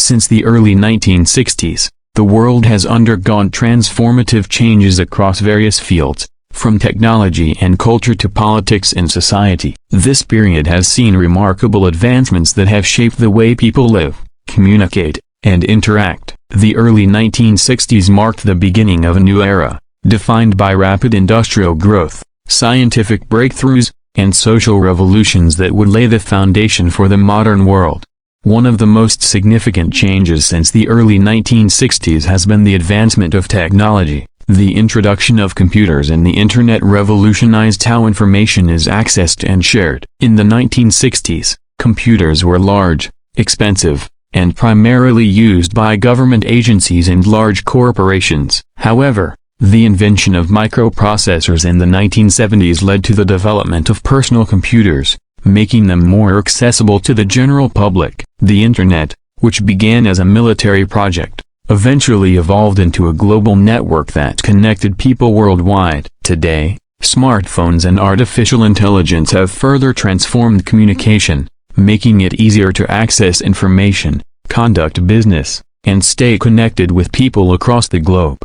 Since the early 1960s, the world has undergone transformative changes across various fields, from technology and culture to politics and society. This period has seen remarkable advancements that have shaped the way people live, communicate, and interact. The early 1960s marked the beginning of a new era, defined by rapid industrial growth, scientific breakthroughs, and social revolutions that would lay the foundation for the modern world. One of the most significant changes since the early 1960s has been the advancement of technology. The introduction of computers and the Internet revolutionized how information is accessed and shared. In the 1960s, computers were large, expensive, and primarily used by government agencies and large corporations. However, the invention of microprocessors in the 1970s led to the development of personal computers, making them more accessible to the general public. The Internet, which began as a military project, eventually evolved into a global network that connected people worldwide. Today, smartphones and artificial intelligence have further transformed communication, making it easier to access information, conduct business, and stay connected with people across the globe.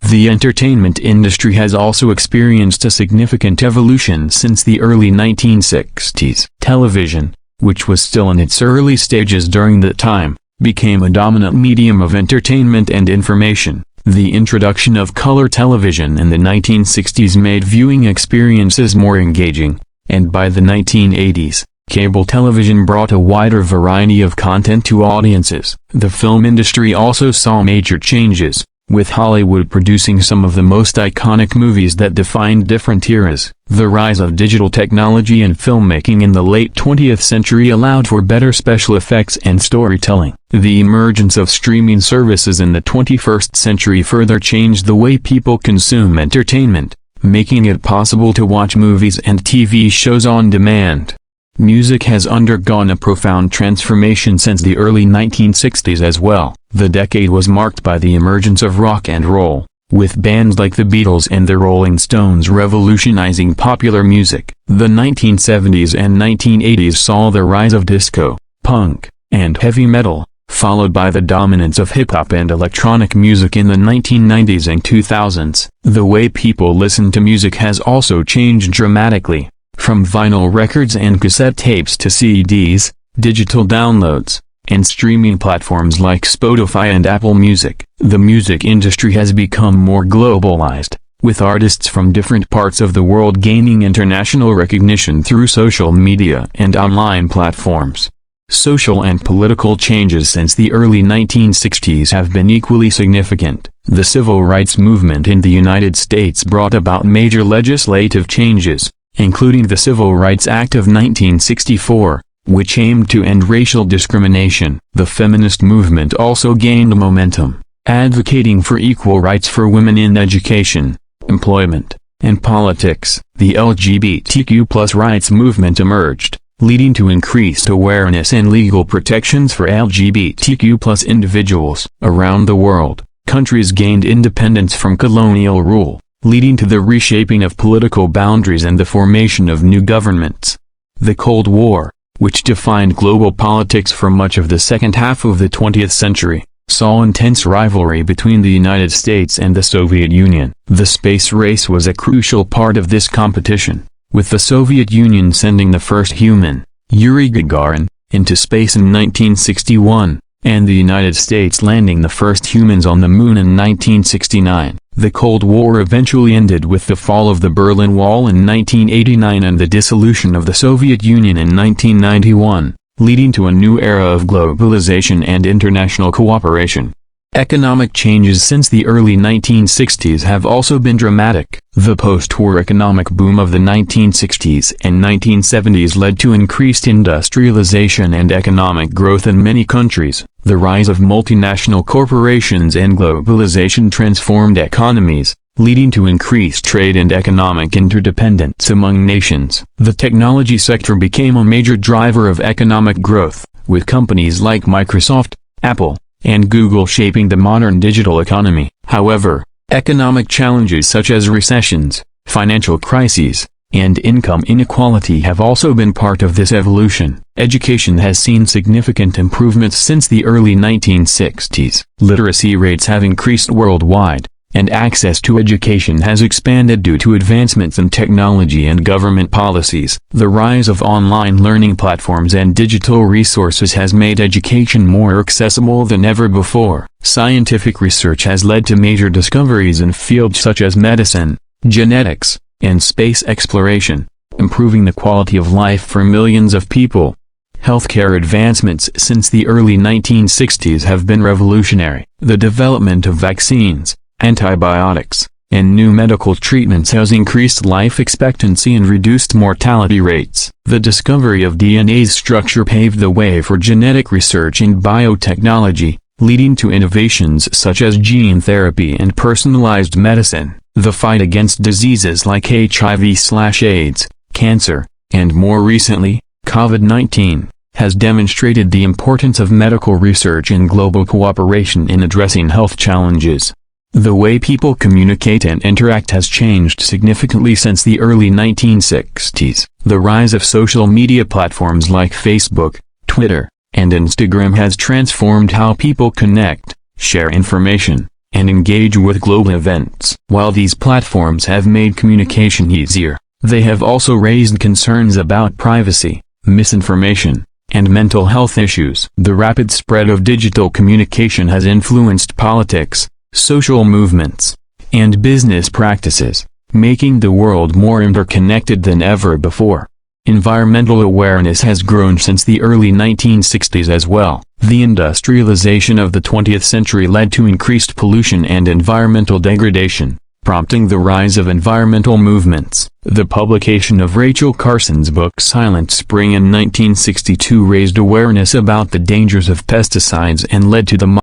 The entertainment industry has also experienced a significant evolution since the early 1960s. Television, which was still in its early stages during that time, became a dominant medium of entertainment and information. The introduction of color television in the 1960s made viewing experiences more engaging, and by the 1980s, cable television brought a wider variety of content to audiences. The film industry also saw major changes, with Hollywood producing some of the most iconic movies that defined different eras. The rise of digital technology and filmmaking in the late 20th century allowed for better special effects and storytelling. The emergence of streaming services in the 21st century further changed the way people consume entertainment, making it possible to watch movies and TV shows on demand. Music has undergone a profound transformation since the early 1960s as well. The decade was marked by the emergence of rock and roll, with bands like the Beatles and the Rolling Stones revolutionizing popular music. The 1970s and 1980s saw the rise of disco, punk, and heavy metal, followed by the dominance of hip-hop and electronic music in the 1990s and 2000s. The way people listen to music has also changed dramatically. From vinyl records and cassette tapes to CDs, digital downloads, and streaming platforms like Spotify and Apple Music, the music industry has become more globalized, with artists from different parts of the world gaining international recognition through social media and online platforms. Social and political changes since the early 1960s have been equally significant. The civil rights movement in the United States brought about major legislative changes, including the Civil Rights Act of 1964, which aimed to end racial discrimination. The feminist movement also gained momentum, advocating for equal rights for women in education, employment, and politics. The LGBTQ+ rights movement emerged, leading to increased awareness and legal protections for LGBTQ+ individuals. Around the world, countries gained independence from colonial rule, leading to the reshaping of political boundaries and the formation of new governments. The Cold War, which defined global politics for much of the second half of the 20th century, saw intense rivalry between the United States and the Soviet Union. The space race was a crucial part of this competition, with the Soviet Union sending the first human, Yuri Gagarin, into space in 1961, and the United States landing the first humans on the moon in 1969. The Cold War eventually ended with the fall of the Berlin Wall in 1989 and the dissolution of the Soviet Union in 1991, leading to a new era of globalization and international cooperation. Economic changes since the early 1960s have also been dramatic. The post-war economic boom of the 1960s and 1970s led to increased industrialization and economic growth in many countries. The rise of multinational corporations and globalization transformed economies, leading to increased trade and economic interdependence among nations. The technology sector became a major driver of economic growth, with companies like Microsoft, Apple, and Google shaping the modern digital economy. However, economic challenges such as recessions, financial crises, and income inequality have also been part of this evolution. Education has seen significant improvements since the early 1960s. Literacy rates have increased worldwide, and access to education has expanded due to advancements in technology and government policies. The rise of online learning platforms and digital resources has made education more accessible than ever before. Scientific research has led to major discoveries in fields such as medicine, genetics, and space exploration, improving the quality of life for millions of people. Healthcare advancements since the early 1960s have been revolutionary. The development of vaccines, antibiotics, and new medical treatments has increased life expectancy and reduced mortality rates. The discovery of DNA's structure paved the way for genetic research in biotechnology, leading to innovations such as gene therapy and personalized medicine. The fight against diseases like HIV/AIDS, cancer, and more recently, COVID-19, has demonstrated the importance of medical research and global cooperation in addressing health challenges. The way people communicate and interact has changed significantly since the early 1960s. The rise of social media platforms like Facebook, Twitter, and Instagram has transformed how people connect, share information, and engage with global events. While these platforms have made communication easier, they have also raised concerns about privacy, misinformation, and mental health issues. The rapid spread of digital communication has influenced politics, social movements, and business practices, making the world more interconnected than ever before. Environmental awareness has grown since the early 1960s as well. The industrialization of the 20th century led to increased pollution and environmental degradation, prompting the rise of environmental movements. The publication of Rachel Carson's book Silent Spring in 1962 raised awareness about the dangers of pesticides and led to the